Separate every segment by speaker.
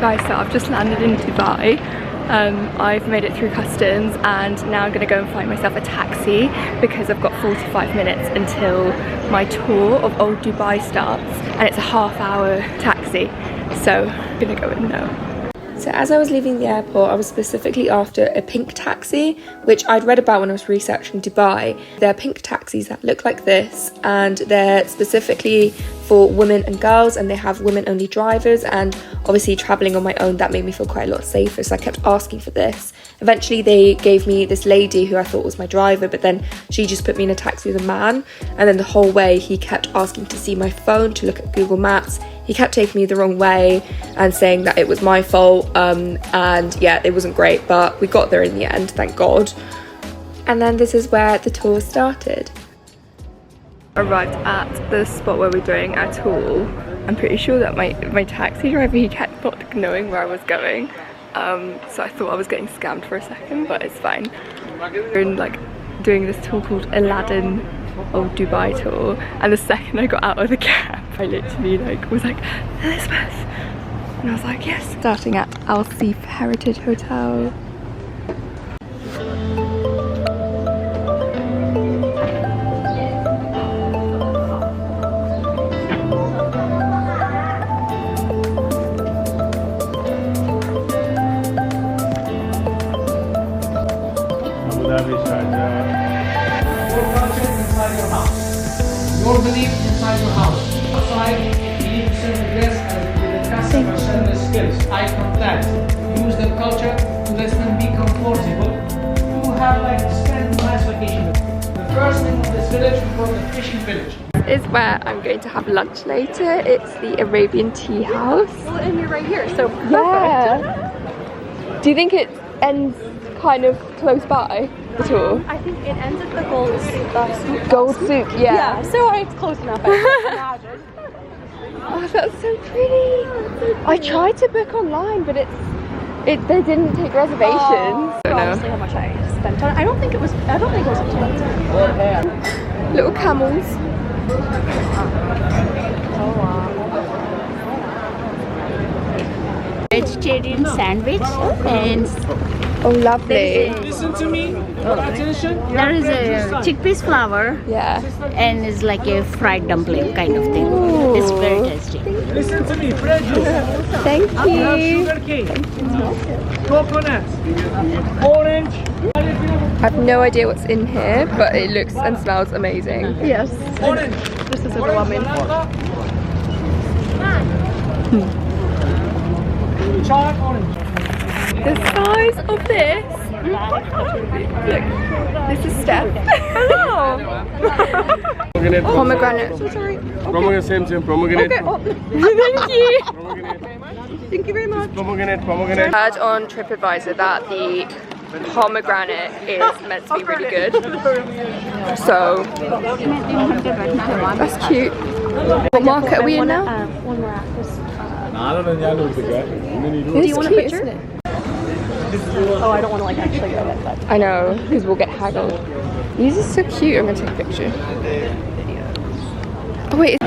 Speaker 1: Guys, so I've just landed in Dubai. I've made it through customs and now I'm gonna go and find myself a taxi because I've got 45 minutes until my tour of Old Dubai starts, and it's a half-hour taxi, so I'm gonna go in now. So as I was leaving the airport, I was specifically after a pink taxi, which I'd read about when I was researching Dubai. They're pink taxis that look like this, and they're specifically for women and girls, and they have women-only drivers, and obviously travelling on my own, that made me feel quite a lot safer, so I kept asking for this. Eventually they gave me this lady who I thought was my driver, but then she just put me in a taxi with a man, and then the whole way he kept asking to see my phone, to look at Google Maps. He kept taking me the wrong way and saying that it was my fault, and yeah, it wasn't great, but we got there in the end, thank God. And then this is where the tour started. Arrived at the spot where we're doing our tour. I'm pretty sure that my taxi driver, he kept not knowing where I was going, so I thought I was getting scammed for a second, but it's fine. We're in, like, doing this tour called Aladdin Old Dubai tour, and the second I got out of the cab I literally was like, Elizabeth, and I was like, yes. Starting at Al Seef Heritage Hotel.
Speaker 2: Your belief inside your house. Outside, you need to serve the guests with the customer service skills, eye contact. Use the culture to let them be comfortable. You have like spend a nice vacation. The first name of this village we call the fishing village.
Speaker 1: This is where I'm going to have lunch later. It's the Arabian Tea House.
Speaker 3: Well, and you're right here, so perfect.
Speaker 1: Yeah. Do you think it ends kind of close by the tour?
Speaker 3: I think it ends at the Gold Souk.
Speaker 1: Gold Souk, yeah.
Speaker 3: Yeah, so it's close enough, I can imagine.
Speaker 1: Oh, that's so pretty. I tried to book online, but they didn't take reservations.
Speaker 3: I don't know honestly how much I spent on it. I don't think it was expensive.
Speaker 1: Little camels.
Speaker 3: Oh wow.
Speaker 4: Vegetarian sandwich and
Speaker 1: Oh, lovely.
Speaker 2: Listen to me. Attention.
Speaker 4: there is a chickpeas flour
Speaker 1: Yeah.
Speaker 4: and it's like a fried dumpling kind of thing. It's very tasty.
Speaker 2: Listen to me. Bread juice.
Speaker 1: Thank you.
Speaker 2: Sugar cane. Coconut. Orange.
Speaker 1: I have no idea what's in here, but it looks and smells amazing.
Speaker 3: Yes.
Speaker 2: Orange.
Speaker 3: This is what I'm in for.
Speaker 2: Chocolate orange.
Speaker 1: The size of this. Look, this is Steph. Hello. Pomegranate.
Speaker 3: So sorry.
Speaker 5: Pomegranate, same, pomegranate.
Speaker 1: Okay. Oh. Thank you.
Speaker 5: Pomegranate.
Speaker 3: Thank you very much.
Speaker 5: Pomegranate.
Speaker 1: I heard on TripAdvisor that the pomegranate is meant to be really good. So that's cute. What market are we in now?
Speaker 3: One more after.
Speaker 1: Do
Speaker 3: you want a picture? Oh, I don't want to like actually go it, but
Speaker 1: I know, because we'll get haggled. These are so cute. I'm gonna take a picture. Oh wait.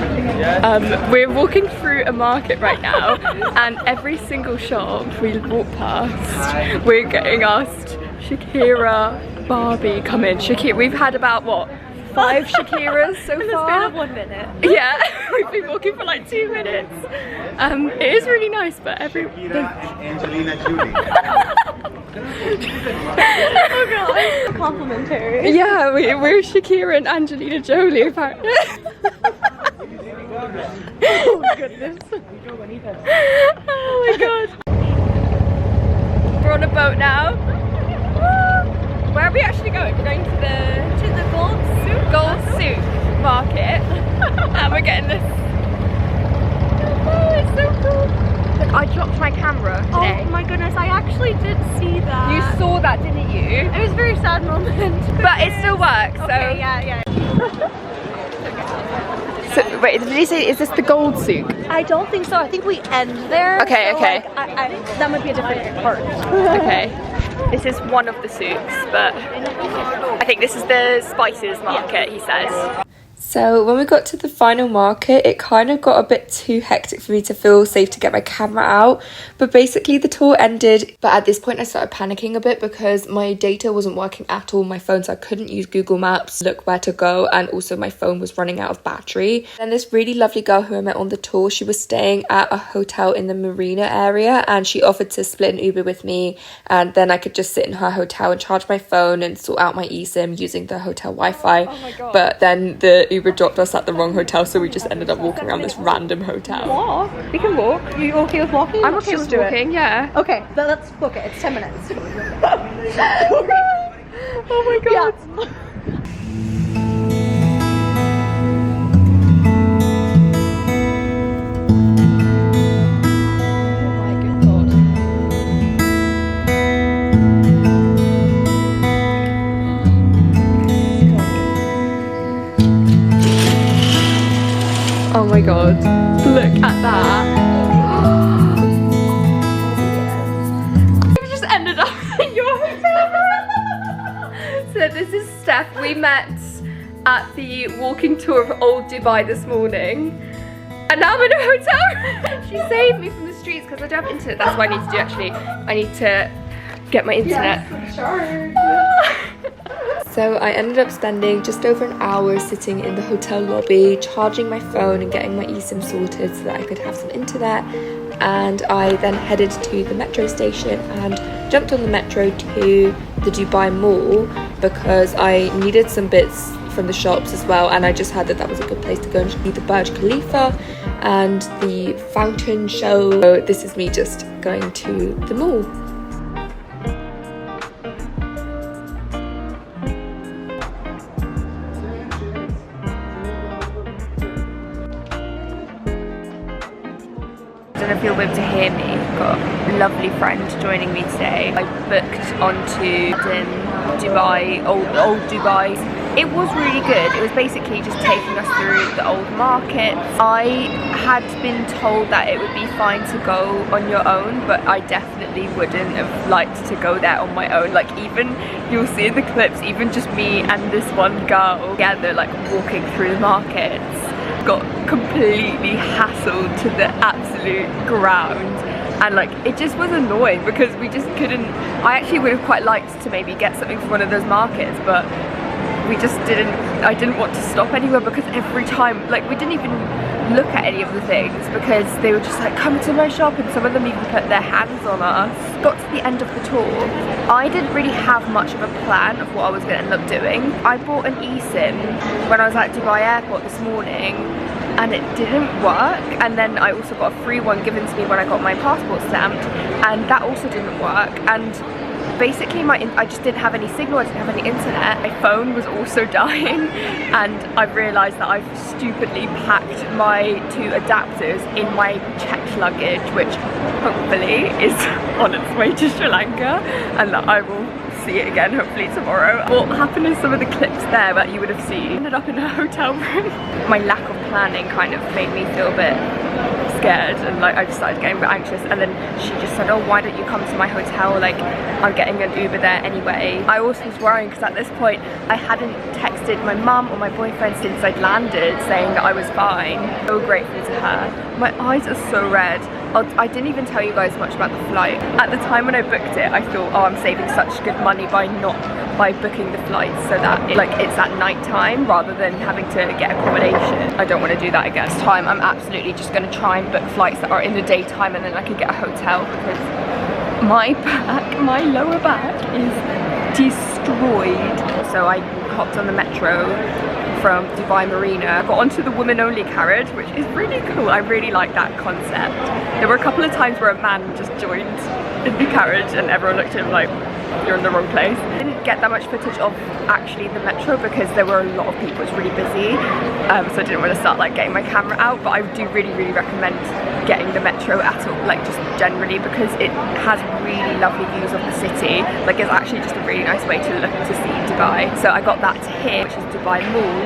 Speaker 1: We're walking through a market right now, and every single shop we walk past, we're getting asked, Shakira, Barbie, come in. Shakira. We've had about what? 5 Shakiras so far.
Speaker 3: 1 minute.
Speaker 1: Yeah, we've been walking for like 2 minutes. It is really nice, but
Speaker 6: Angelina Jolie.
Speaker 3: Oh god, complimentary.
Speaker 1: yeah, we're Shakira and Angelina Jolie apparently.
Speaker 3: Oh goodness.
Speaker 1: Oh my god. We're on a boat now. Where are we actually going? We're going to the Gold Souk market. And we're getting this. Oh, it's so cool. Look, I dropped my camera today.
Speaker 3: Oh my goodness, I actually did see that.
Speaker 1: You saw that, didn't you?
Speaker 3: It was a very sad moment.
Speaker 1: But it still works, so.
Speaker 3: Okay, yeah.
Speaker 1: So, wait, did you say, is this the Gold Souk?
Speaker 3: I don't think so. I think we end there.
Speaker 1: Okay,
Speaker 3: so,
Speaker 1: okay.
Speaker 3: Like, that might be a different part.
Speaker 1: Okay. This is one of the souks, but I think this is the spices market, he says. So when we got to the final market, it kind of got a bit too hectic for me to feel safe to get my camera out. But basically the tour ended. But at this point I started panicking a bit because my data wasn't working at all on my phone. So I couldn't use Google Maps, look where to go. And also my phone was running out of battery. Then this really lovely girl who I met on the tour, she was staying at a hotel in the Marina area. And she offered to split an Uber with me. And then I could just sit in her hotel and charge my phone and sort out my eSIM using the hotel Wi-Fi.
Speaker 3: Oh my God.
Speaker 1: But then the Uber dropped us at the wrong hotel, so we just ended up walking around this random hotel.
Speaker 3: Walk? We can walk. Are you okay with walking?
Speaker 1: I'm okay with walking, yeah.
Speaker 3: Okay, but let's book it. It's 10 minutes.
Speaker 1: Oh my god.
Speaker 3: Yeah.
Speaker 1: Oh my god, look at that. We just ended up in your hotel. So this is Steph. We met at the walking tour of Old Dubai this morning. And now I'm in a hotel. She saved me from the streets because I don't have internet. That's what I need to do actually. I need to get my internet. So I ended up spending just over an hour sitting in the hotel lobby, charging my phone and getting my eSIM sorted so that I could have some internet. And I then headed to the metro station and jumped on the metro to the Dubai Mall because I needed some bits from the shops as well, and I just heard that that was a good place to go and see the Burj Khalifa and the fountain show. So this is me just going to the mall. I don't know if you'll be able to hear me. I've got a lovely friend joining me today. I booked onto Dubai, old Dubai. It was really good. It was basically just taking us through the old market. I had been told that it would be fine to go on your own, but I definitely wouldn't have liked to go there on my own. Like, even you'll see in the clips, even just me and this one girl together, like walking through the markets, got completely hassled to the absolute ground. And like, it just was annoying because we just couldn't. I actually would have quite liked to maybe get something from one of those markets, but we just didn't. I didn't want to stop anywhere because every time, like, we didn't even look at any of the things because they were just like, come to my shop, and some of them even put their hands on us. Got to the end of the tour. I didn't really have much of a plan of what I was going to end up doing. I bought an eSIM when I was at Dubai Airport this morning, and it didn't work. And then I also got a free one given to me when I got my passport stamped, and that also didn't work. And basically I just didn't have any signal, I didn't have any internet. My phone was also dying, and I realised that I've stupidly packed my two adapters in my checked luggage, which hopefully is on its way to Sri Lanka, and that I will see it again hopefully tomorrow. What happened is some of the clips there that you would have seen ended up in a hotel room. My lack of planning kind of made me feel a bit scared, and like I just started getting a bit anxious. And then she just said, oh, why don't you come to my hotel, like I'm getting an Uber there anyway. I also was worrying because at this point I hadn't texted my mum or my boyfriend since I'd landed saying that I was fine. So grateful to her. My eyes are so red. I didn't even tell you guys much about the flight. At the time when I booked it, I thought, oh, I'm saving such good money by booking the flights so that it's at night time rather than having to get accommodation. I don't want to do that again. This time I'm absolutely just going to try and book flights that are in the daytime, and then I can get a hotel because my lower back is destroyed. So I hopped on the metro from Dubai Marina. I got onto the women only carriage, which is really cool. I really like that concept. There were a couple of times where a man just joined in the carriage and everyone looked at him like, you're in the wrong place. I didn't get that much footage of actually the metro because there were a lot of people. It's really busy, so I didn't want to start like getting my camera out, but I do really recommend getting the metro at all, like just generally, because it has really lovely views of the city. Like, it's actually just a really nice way to look to see Dubai. So I got that to here, which is Dubai Mall,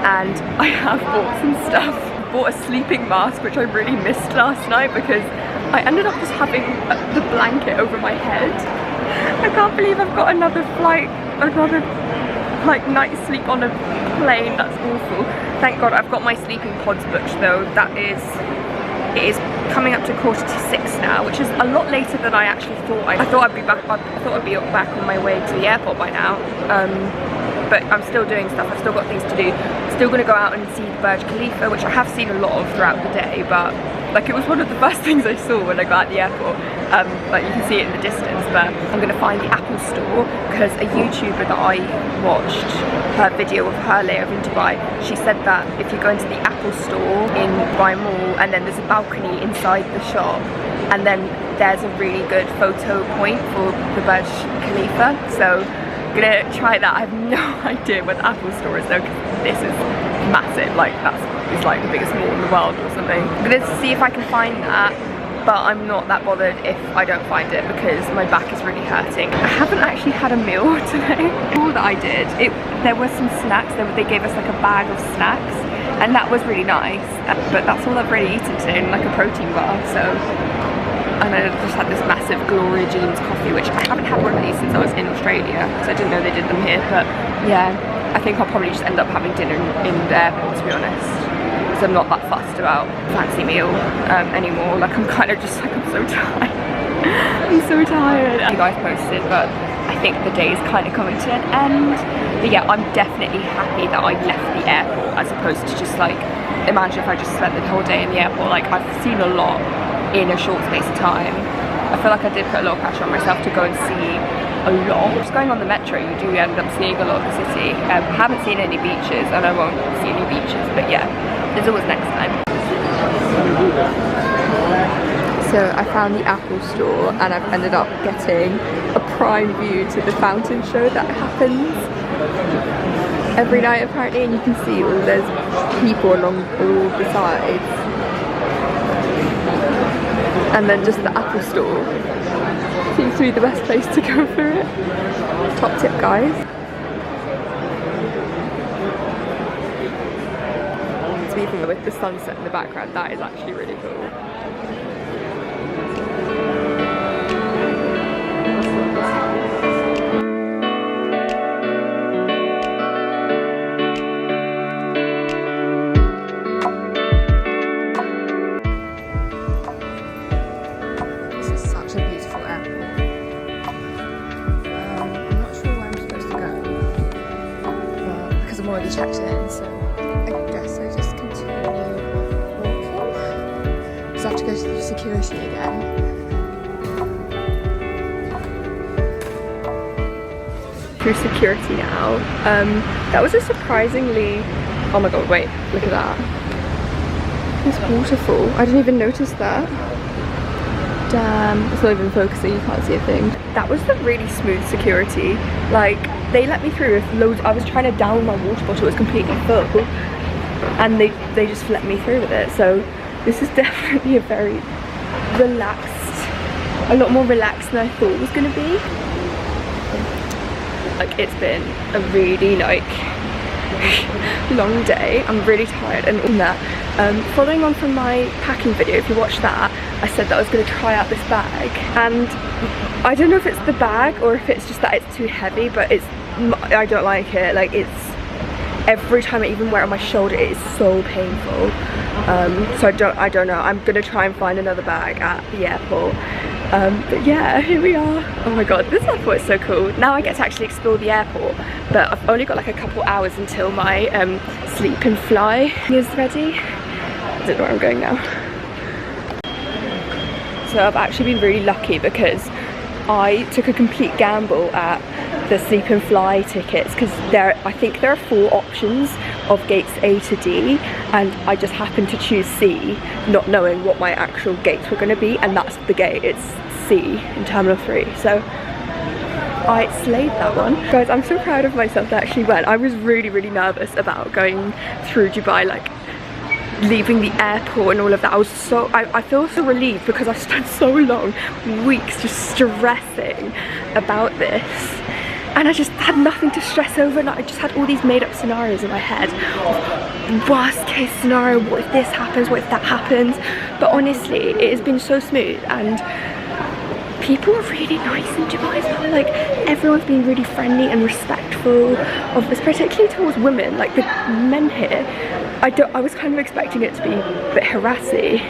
Speaker 1: and I have bought some stuff. Bought a sleeping mask, which I really missed last night because I ended up just having the blanket over my head. I can't believe I've got another flight, another like night sleep on a plane. That's awful. Thank God I've got my sleeping pods booked though. It is coming up to 5:45 now, which is a lot later than I actually thought. I thought I'd be back. I thought I'd be back on my way to the airport by now. But I'm still doing stuff. I've still got things to do. Still gonna go out and see the Burj Khalifa, which I have seen a lot of throughout the day, but like it was one of the first things I saw when I got at the airport. Like you can see it in the distance, but I'm gonna find the Apple store because a YouTuber that I watched her video of her layover in Dubai, she said that if you go into the Apple store in Dubai Mall and then there's a balcony inside the shop and then there's a really good photo point for the Burj Khalifa. So I'm gonna try that. I have no idea where the Apple store is though, because this is massive. Like it's like the biggest mall in the world or something. I'm gonna see if I can find that, but I'm not that bothered if I don't find it because my back is really hurting. I haven't actually had a meal today. All that I did, there were some snacks. They gave us like a bag of snacks, and that was really nice. But that's all I've really eaten today, and like a protein bar. So. And I just had this massive Gloria Jeans coffee, which I haven't had one of these since I was in Australia, so I didn't know they did them here. But yeah, I think I'll probably just end up having dinner in the airport, to be honest, because I'm not that fussed about fancy meal anymore. Like I'm kind of just like, I'm so tired. I'm so tired. You guys posted, but I think the day is kind of coming to an end. But yeah, I'm definitely happy that I left the airport as opposed to just like, imagine if I just spent the whole day in the airport. Like I've seen a lot in a short space of time. I feel like I did put a lot of pressure on myself to go and see a lot. Just going on the metro, you do end up seeing a lot of the city. I haven't seen any beaches and I won't see any beaches, but yeah, there's always next time. So I found the Apple store and I've ended up getting a prime view to the fountain show that happens every night apparently, and you can see all there's people along all the sides. And then just the Apple store seems to be the best place to go for it. Top tip, guys. So even with the sunset in the background, that is actually really cool. Already checked in, so I guess I just continue walking. Just have to go through security again. Through security now. That was a surprisingly, oh my god, wait, look at that. It's waterfall. I didn't even notice that. Damn, it's not even focusing, you can't see a thing. That was the really smooth security. Like, they let me through with loads. I was trying to down my water bottle, it was completely full, and they just let me through with it. So this is definitely a very relaxed, a lot more relaxed than I thought it was gonna be. Like it's been a really like long day. I'm really tired, and in that, following on from my packing video, if you watch that, I said that I was going to try out this bag, and I don't know if it's the bag or if it's just that it's too heavy, but I don't like it. Like it's, every time I even wear it on my shoulder it is so painful. So I don't know. I'm gonna try and find another bag at the airport. But yeah, here we are. Oh my god, this airport is so cool. Now I get to actually explore the airport, but I've only got like a couple hours until my sleep and fly is ready. I don't know where I'm going now. So I've actually been really lucky because I took a complete gamble at the sleep and fly tickets, because I think there are 4 options of gates A to D, and I just happened to choose C, not knowing what my actual gates were going to be, and that's the gate, it's C in Terminal 3. So I slayed that one. Guys, I'm so proud of myself that I actually went. I was really, really nervous about going through Dubai, like leaving the airport and all of that. I feel so relieved because I spent so long, weeks just stressing about this, and I just had nothing to stress over, and I just had all these made up scenarios in my head of worst case scenario, what if this happens, what if that happens. But honestly, it has been so smooth, and people are really nice in Dubai as well. Like everyone's been really friendly and respectful of this, particularly towards women. Like the men here, I was kind of expecting it to be a bit harassy.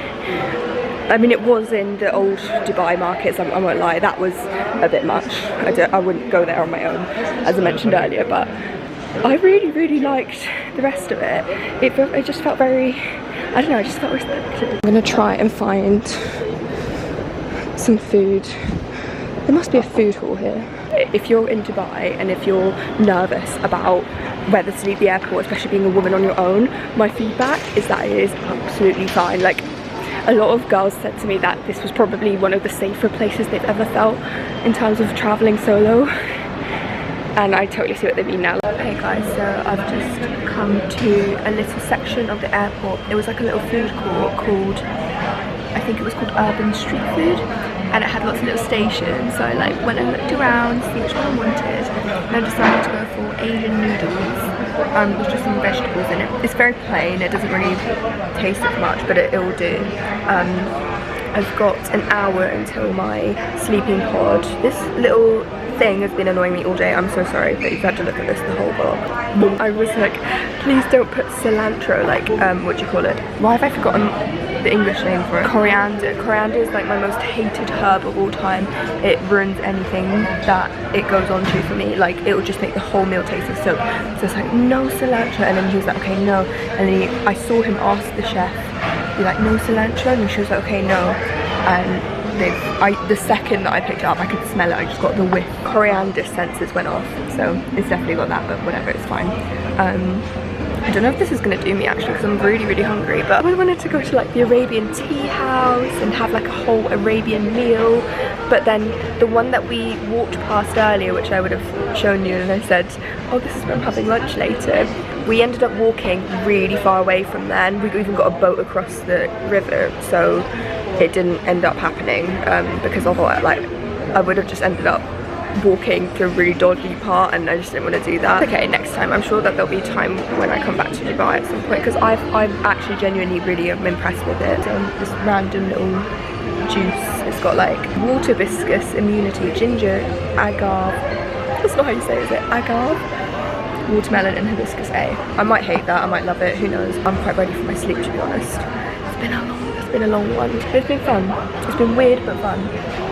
Speaker 1: I mean, it was in the old Dubai markets, I won't lie, that was a bit much. I wouldn't go there on my own, as I mentioned earlier, but I really liked the rest of it. It just felt very, I don't know, I just felt respected. I'm gonna try and find some food. There must be a food hall here. If you're in Dubai and if you're nervous about whether to leave the airport, especially being a woman on your own, my feedback is that it is absolutely fine. Like, a lot of girls said to me that this was probably one of the safer places they've ever felt in terms of traveling solo, and I totally see what they mean now. Hey guys, so I've just come to a little section of the airport. It was like a little food court called, I think it was called Urban Street Food, and it had lots of little stations. So I like went and looked around, see which one I wanted, and I decided to go for Asian noodles. With just some vegetables in it. It's very plain, it doesn't really taste it much, but it'll do. I've got an hour until my sleeping pod. This little thing has been annoying me all day. I'm so sorry that you've had to look at this the whole vlog. I was like, please don't put cilantro, like, what do you call it? Why have I forgotten the English name for it? Coriander. Coriander is like my most hated herb of all time. It ruins anything that it goes on to for me. Like, it will just make the whole meal taste of soap. So it's like, no cilantro, and then he was like, okay, no. And then I saw him ask the chef, be like, no cilantro, and she was like, okay, no. And the second that I picked it up, I could smell it. I just got the whiff. Coriander senses went off, so it's definitely got that, but whatever, it's fine. I don't know if this is gonna do me actually, because I'm really hungry, but I wanted to go to like the Arabian tea house and have like a whole Arabian meal. But then the one that we walked past earlier, which I would have shown you, and I said, oh, this is where I'm having lunch later, we ended up walking really far away from there, and we even got a boat across the river, so it didn't end up happening, because otherwise, like, I would have just ended up walking through a really dodgy part, and I just didn't want to do that. Okay, next time. I'm sure that there'll be time when I come back to Dubai at some point, because I'm actually genuinely really impressed with it. This random little juice. It's got like water, hibiscus, immunity, ginger, agave. That's not how you say it, is it? Agave, watermelon, and hibiscus A. I might hate that, I might love it, who knows. I'm quite ready for my sleep, to be honest. It's been a long one. It's been fun. It's been weird but fun.